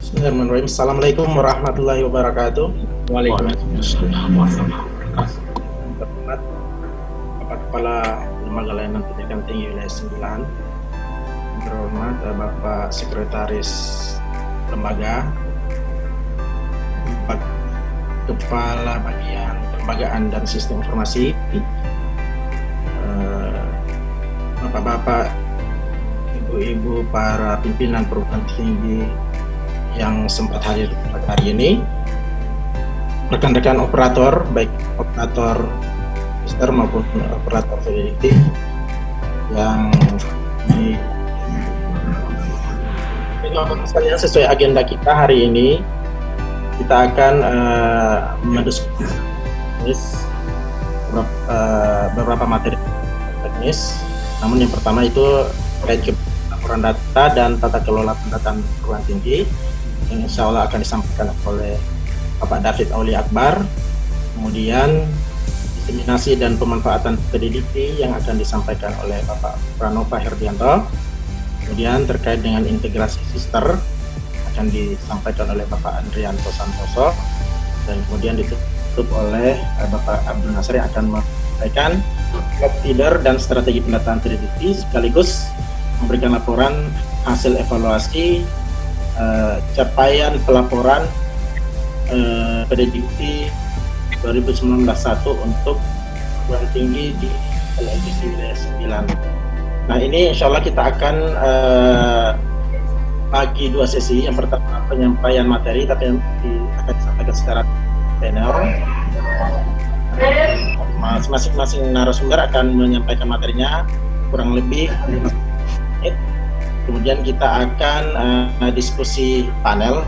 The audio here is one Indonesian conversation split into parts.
Bismillahirrahmanirrahim. Assalamualaikum warahmatullahi wabarakatuh. Waalaikumsalam warahmatullahi wabarakatuh. Terhormat Bapak Kepala Lembaga Layanan Pendidikan Tinggi Wilayah 9, terhormat Bapak Sekretaris Lembaga, Bapak Kepala Bagian Kelembagaan dan Sistem Informasi, Bapak-bapak, ibu-ibu, para pimpinan perguruan tinggi yang sempat hadir pada hari ini, rekan-rekan operator, baik operator register maupun operator prediktif yang di sekalian, sesuai agenda kita hari ini kita akan mendiskusi beberapa materi teknis. Namun yang pertama itu terkait laporan data dan tata kelola pendataan perguruan tinggi yang insya Allah akan disampaikan oleh Bapak David Aulia Akbar. Kemudian diseminasi dan pemanfaatan PDDT yang akan disampaikan oleh Bapak Pranova Herdianto. Kemudian terkait dengan integrasi sister akan disampaikan oleh Bapak Andrianto Santoso, dan kemudian ditutup oleh Bapak Abdul Nasir yang akan menyampaikan job feeder dan strategi pendataan PDDT sekaligus memberikan laporan hasil evaluasi capaian pelaporan PDDT 2019-1 untuk perguruan tinggi di LLDC Wilayah 9. Nah, ini insya Allah kita akan bagi dua sesi. Yang pertama penyampaian materi, tapi akan disampaikan secara panel. Masing-masing narasumber akan menyampaikan materinya kurang lebih 5 menit. Kemudian kita akan diskusi panel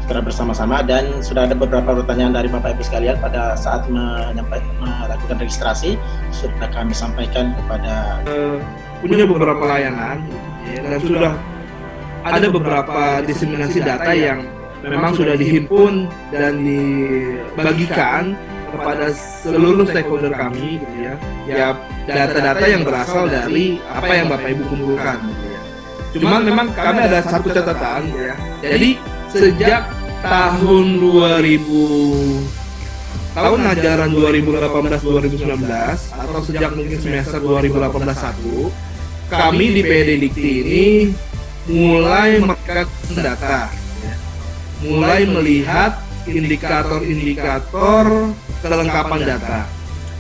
secara bersama-sama, dan sudah ada beberapa pertanyaan dari Bapak Ibu sekalian pada saat melakukan registrasi sudah kami sampaikan kepada punya beberapa layanan ya, dan sudah ada beberapa diseminasi data yang memang sudah dihimpun dan dibagikan kepada seluruh stakeholder kami gitu ya. Ya, data-data yang berasal dari apa yang Bapak Ibu kumpulkan gitu ya. Cuman memang kami ada satu catatan ya. Jadi sejak tahun ajaran 2018-2019 atau sejak mungkin semester 2018-1, kami di PDDikti ini mulai mengkaji data, mulai melihat indikator-indikator kelengkapan data,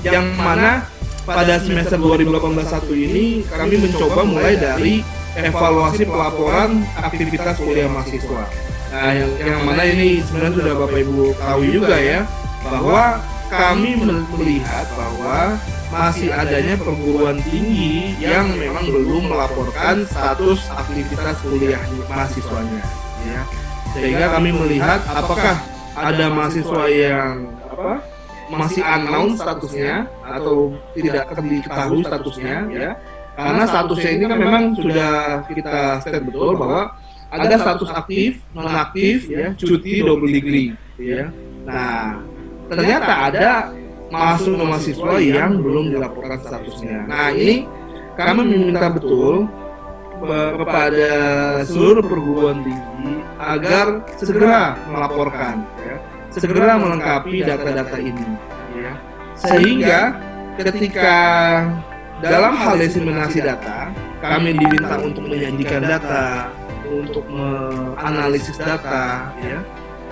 yang mana pada semester 2018-1 ini kami mencoba mulai dari evaluasi pelaporan aktivitas kuliah mahasiswa. Nah, yang mana ini sebenarnya sudah Bapak Ibu tahu juga ya, bahwa kami melihat bahwa masih adanya perguruan tinggi yang memang belum melaporkan status aktivitas kuliah mahasiswanya ya. Sehingga kami melihat apakah ada mahasiswa yang masih unknown statusnya atau tidak diketahui statusnya ya. Karena statusnya ini kan memang sudah kita state betul bahwa ada status aktif, nonaktif, ya, cuti, double degree, ya. Nah, ternyata ada mahasiswa yang belum dilaporkan statusnya. Nah, ini kami meminta betul kepada seluruh perguruan tinggi agar segera melaporkan, ya, segera melengkapi data-data ini, ya. Sehingga ketika dalam hal diseminasi data, kami diminta untuk menyajikan data, untuk menganalisis data, ya.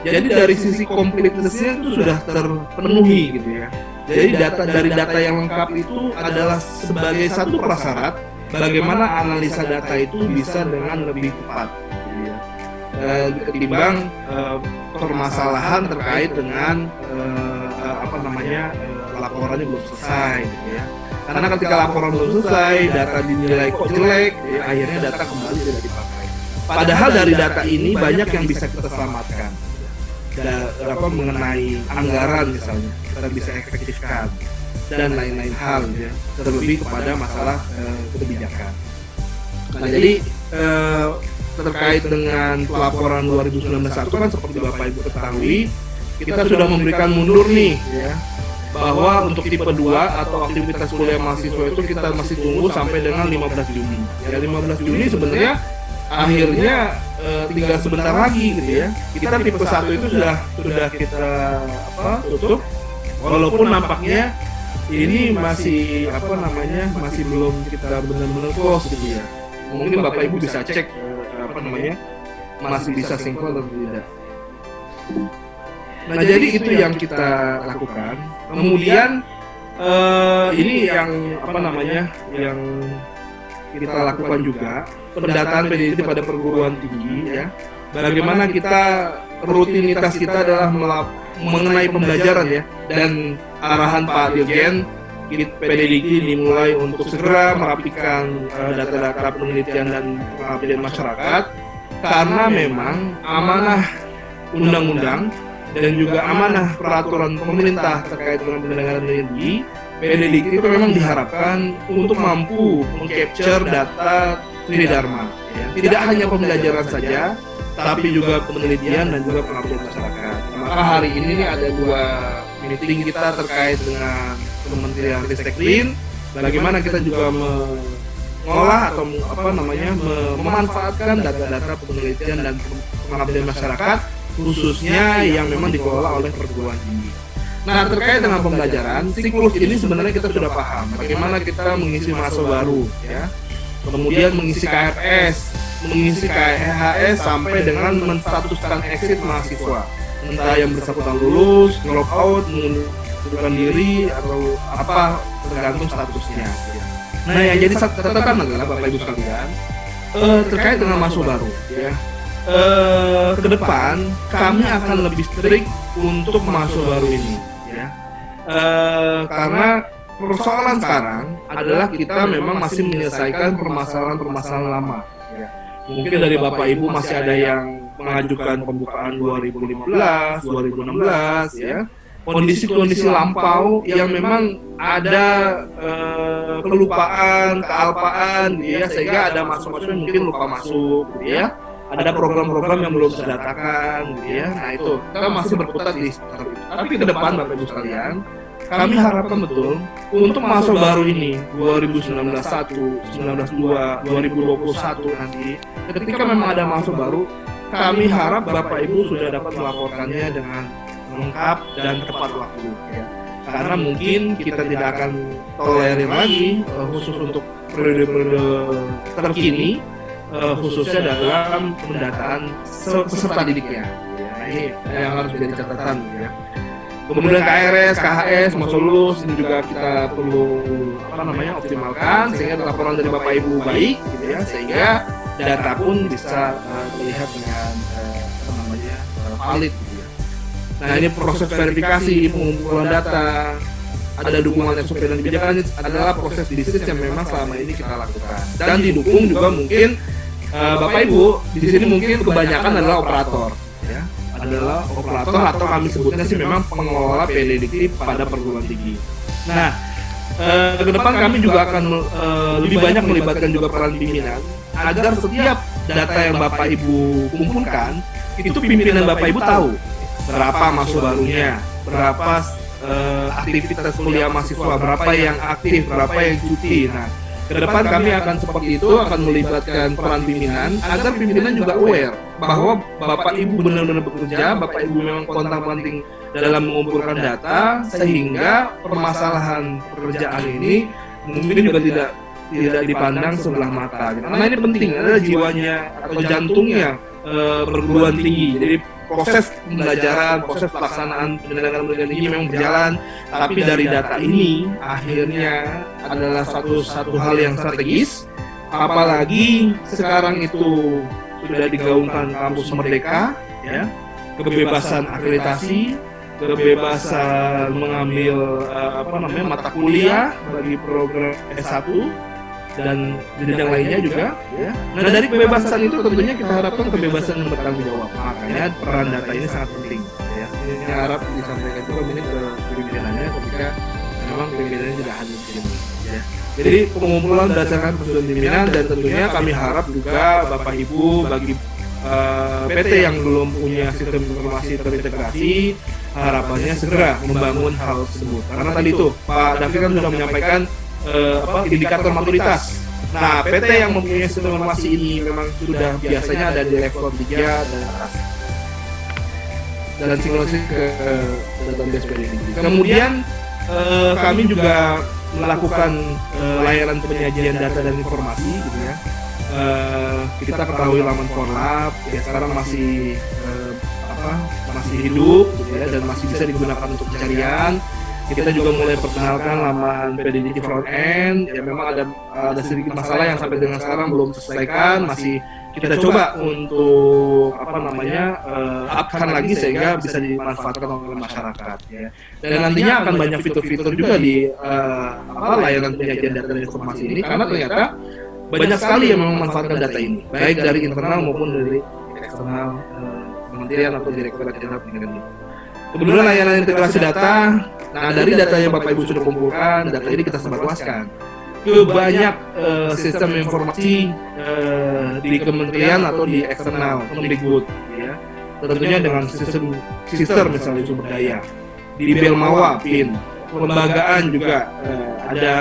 Jadi dari sisi completeness-nya itu sudah terpenuhi gitu ya. Jadi dari data yang lengkap itu adalah sebagai satu prasyarat bagaimana analisa data itu bisa dengan lebih tepat, gitu ya. Ketimbang permasalahan terkait dengan laporannya belum selesai, gitu ya. Karena ketika laporan belum selesai, data dinilai kok jelek, ya, akhirnya data kembali tidak dipakai. Padahal dari data ini banyak yang bisa kita selamatkan. Mengenai anggaran misalnya, kita bisa efektifkan dan lain-lain hal ya, terlebih kepada masalah kebijakan. Nah, jadi terkait dengan pelaporan 2019 kan seperti Bapak Ibu ketahui, kita sudah memberikan mundur nih ya, bahwa untuk tipe 2 atau aktivitas kuliah mahasiswa itu kita masih tunggu sampai dengan 15 Juni. Ya, 15 Juni sebenarnya akhirnya tinggal sebentar lagi gitu ya. Kita tipe 1 itu sudah kita tutup, walaupun nampaknya ini masih masih belum kita benar-benar close gitu ya. Mungkin Bapak Ibu bisa cek masih bisa sinkron atau tidak. Nah, jadi itu yang kita lakukan. Kemudian ini yang yang kita lakukan juga pendataan PDDT pada perguruan tinggi ya. Bagaimana rutinitas kita adalah mengenai pembelajaran ya, dan arahan Pak Dirjen PDDT dimulai untuk segera merapikan data-data penelitian dan pengabdian masyarakat, karena memang amanah undang-undang dan juga amanah peraturan pemerintah terkait dengan pendengaran tinggi, PDDT itu memang diharapkan untuk mampu mengcapture data Tridharma ya. Tidak hanya pembelajaran saja, tapi juga penelitian dan juga pengabdian masyarakat. Maka hari ini ada 2 meeting kita terkait dengan Kementerian Ristekrin, bagaimana kita juga mengolah atau memanfaatkan data-data penelitian dan pengabdian masyarakat, khususnya yang memang dikelola oleh perguruan tinggi. Nah, terkait dengan pembelajaran, siklus ini sebenarnya kita sudah paham bagaimana kita mengisi mahasiswa baru ya. Kemudian mengisi KRS, mengisi KHS sampai dengan menstatuskan exit mahasiswa. Entah yang bersangkutan lulus, drop out, mengundurkan diri atau apa, tergantung statusnya. Nah, yang jadi catatan adalah Bapak Ibu sekalian, terkait dengan mahasiswa baru ya. Ke depan kami akan lebih strict untuk mahasiswa baru ini ya. Karena persoalan sekarang adalah kita memang masih menyelesaikan permasalahan lama ya. Mungkin dari Bapak Ibu masih ada yang mengajukan pembukaan 2015, 2016 ya. Kondisi-kondisi lampau yang memang ada kelupaan, kealpaan ya, sehingga ada mahasiswa mungkin lupa masuk ya. Ada program-program yang belum terdatakan gitu ya. Nah, itu kita masih berkutat di sekitar itu. Tapi ke depan Bapak Ibu sekalian, kami harapkan betul untuk mahasiswa baru ini 2019-1, 19-2, 2021 nanti, ketika memang ada mahasiswa baru, kami harap Bapak Ibu sudah dapat melaporkannya dengan lengkap dan tepat waktu ya. Karena mungkin kita tidak akan tolerir lagi khusus untuk periode-periode terkini, khususnya dalam pendataan peserta didiknya. Nah, ini yang harus jadi catatan ya. Kemudian KRS, KHS, Masolus ini juga kita perlu optimalkan sehingga laporan dari Bapak Ibu baik gitu ya, sehingga data pun bisa terlihat dengan valid gitu ya. Nah, ini proses verifikasi pengumpulan data, ada dukungan SOP dan kebijakan, adalah proses bisnis yang memang selama ini kita lakukan. Dan didukung juga mungkin Bapak Ibu di sini mungkin kebanyakan adalah operator ya. Adalah operator atau kami sebutnya sih memang pengelola PDDT pada perguruan tinggi. Nah, ke depan kami juga akan lebih banyak melibatkan juga peran pimpinan agar setiap data yang Bapak Ibu kumpulkan itu pimpinan Bapak Ibu tahu berapa mahasiswa barunya, berapa aktivitas kuliah mahasiswa, berapa yang aktif, berapa yang cuti. Nah, ke depan kami akan seperti itu, akan melibatkan peran pimpinan agar pimpinan juga aware bahwa Bapak Ibu benar-benar bekerja, Bapak Ibu memang kontang-panting dalam mengumpulkan data, sehingga permasalahan pekerjaan ini mungkin juga tidak dipandang sebelah mata. Karena ini penting, adalah jiwanya atau jantungnya perguruan tinggi. Jadi proses pembelajaran, proses pelaksanaan pendidikan perguruan tinggi memang berjalan, tapi dari data ini akhirnya adalah satu hal yang strategis. Apalagi sekarang itu sudah digaungkan kampus merdeka, ya, kebebasan akreditasi, kebebasan mengambil mata kuliah bagi program S1 dan jenjang lainnya juga, ya. Nah, dari kebebasan itu tentunya kita harapkan kebebasan yang bertanggung jawab. Makanya peran data ini sangat penting, ya. Ini harap disampaikan juga ini ke pimpinannya ketika memang pimpinannya tidak hadir di sini, ya. Jadi pengumpulan berdasarkan persetujuan pimpinan, dan tentunya kami harap juga Bapak Ibu bagi PT yang belum punya sistem informasi terintegrasi, harapannya segera membangun hal tersebut. Karena tadi itu Pak David kan sudah menyampaikan indikator maturitas Nah, PT yang mempunyai sistem informasi ini memang sudah biasanya ada di level 3 dan sinkronisasi ke database PDDT. Kemudian kami juga melakukan layanan penyajian data dan informasi gitu ya. Kita ketahui laman Forlab ya sekarang masih masih hidup gitu ya, dan masih bisa digunakan untuk pencarian. Kita juga mulai perkenalkan laman PDDT front end ya, memang ada sedikit masalah yang sampai dengan sekarang belum terselesaikan, masih kita coba untuk upkan lagi sehingga bisa dimanfaatkan oleh masyarakat ya. Dan nantinya akan banyak fitur-fitur juga di layanan penyajian data dan informasi ini, karena ternyata banyak sekali yang memanfaatkan data ini, baik dari internal maupun dari eksternal kementerian atau direktorat jenderal pendidikan. Kemudian layanan integrasi data, nah dari data yang Bapak Ibu sudah kumpulkan, data ini kita sebarluaskan ke banyak sistem informasi di kementerian atau di eksternal Kemdikbud ya. Tentunya dengan sistem misalnya sumber daya di Belmawa, PIN, kelembagaan juga ada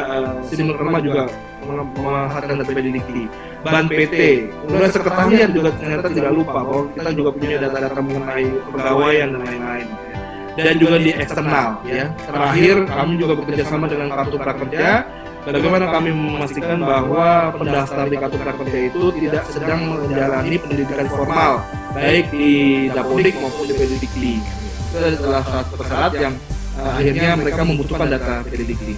sistem Kerma juga memanfaatkan data PDDT, Ban PT, kemudian sekretariat juga ternyata tidak lupa bahwa kita juga punya data-data mengenai pegawaian dan lain-lain. Dan juga di eksternal ya. Terakhir kami juga bekerjasama dengan Kartu Prakerja. Bagaimana kami memastikan bahwa pendaftar di Kartu Prakerja itu tidak sedang menjalani pendidikan formal, baik di Dapodik maupun di PDDT. Itu adalah satu syarat yang akhirnya mereka membutuhkan data PDDT.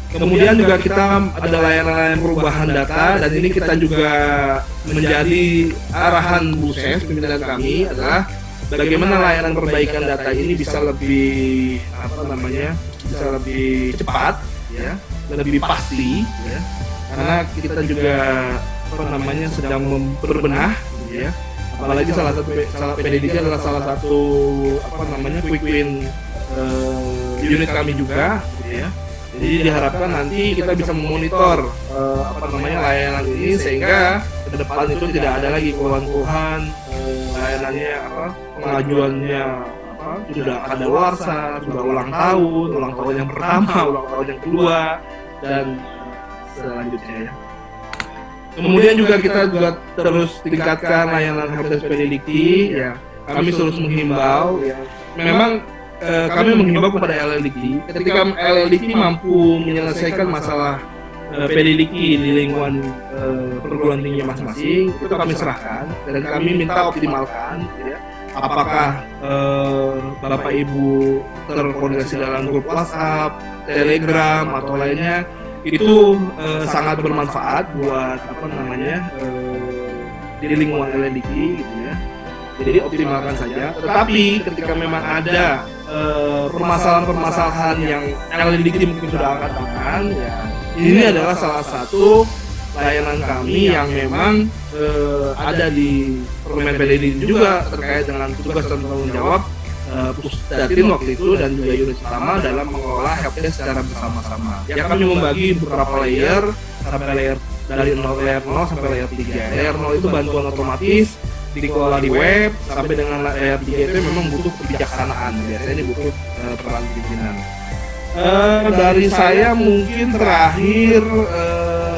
Kemudian juga kita ada layanan perubahan data, dan ini kita juga menjadi arahan Buses pimpinan kami adalah bagaimana layanan perbaikan data ini bisa lebih bisa lebih cepat ya, lebih pasti ya, karena kita juga sedang berbenah ya, apalagi salah satu PDDT adalah salah satu quick win unit kami juga ya. Jadi diharapkan nanti kita bisa memonitor layanan ini sehingga ke depan itu tidak ada lagi keluhan-keluhan layanannya pengajuannya sudah ada luarsa, sudah ulang tahun yang pertama, ulang tahun yang kedua, dan selanjutnya ya. Kemudian juga kita terus tingkatkan layanan helpdesk PDDT ya. Kami terus menghimbau ya. Memang kami menghimbau kepada LLDT ketika LLDT mampu menyelesaikan masalah PDDT di lingkungan perguruan tinggi masing-masing, itu kami serahkan dan kami minta optimalkan ya. Apakah Bapak Ibu terkoordinasi dalam grup WhatsApp, Telegram atau lainnya, itu sangat bermanfaat buat di lingkungan LLDT gitu ya. Jadi optimalkan saja. Tetapi ketika memang ada permasalahan-permasalahan yang LLDT mungkin sudah angkat tangan, ya ini adalah salah satu layanan kami yang memang ada di Permen PDDT juga terkait dengan tugas dan tanggung jawab Pusdatin waktu itu dan juga unit utama dalam mengelola helpdesk secara bersama-sama. Ya kami membagi beberapa layer sampai layer dari layer 0 sampai layer 3. Layer 0 itu bantuan otomatis dikelola di web, sampai dengan layer 3 itu memang butuh kebijaksanaan. Biasanya ini butuh peran pimpinan. Dari saya mungkin terakhir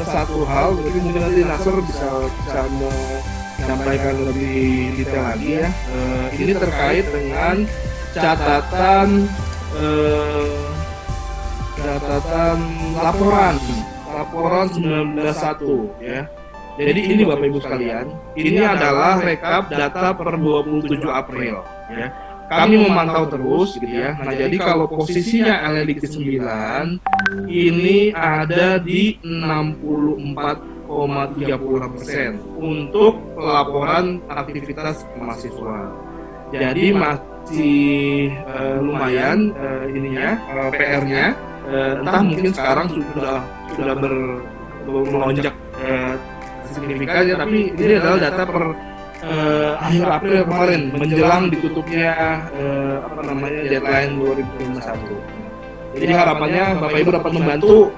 satu hal, jadi mungkin nanti Nasr bisa menyampaikan lebih detail lagi ya. Ini terkait dengan catatan laporan 19.1 ya. Jadi ini Bapak Ibu sekalian, ini adalah rekap data per 27 April ya. Kami memantau terus gitu ya. Nah, jadi kalau posisinya LLDT 9 ini ada di 64,36% untuk pelaporan aktivitas mahasiswa. Jadi masih lumayan PR-nya. Entah mungkin sekarang sudah melonjak signifikan ya, tapi ini adalah data per akhir April kemarin menjelang ditutupnya deadline 2021. Jadi harapannya Bapak Ibu dapat membantu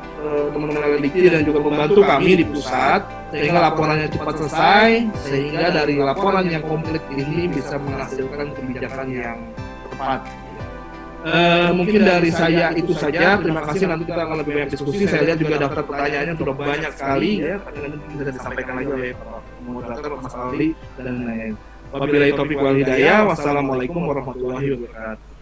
teman-teman LLDT dan juga membantu kami di pusat sehingga laporannya cepat selesai, sehingga dari laporan yang komplit ini bisa menghasilkan kebijakan yang tepat. Mungkin dari saya itu saja. Terima kasih, nanti kita akan lebih banyak diskusi. Saya lihat juga daftar pertanyaannya sudah banyak sekali ya. Nanti bisa disampaikan lagi oleh moderator Mas Ali dan lain-lain. Wabillahi taufiq wal hidayah. Wassalamualaikum warahmatullahi wabarakatuh.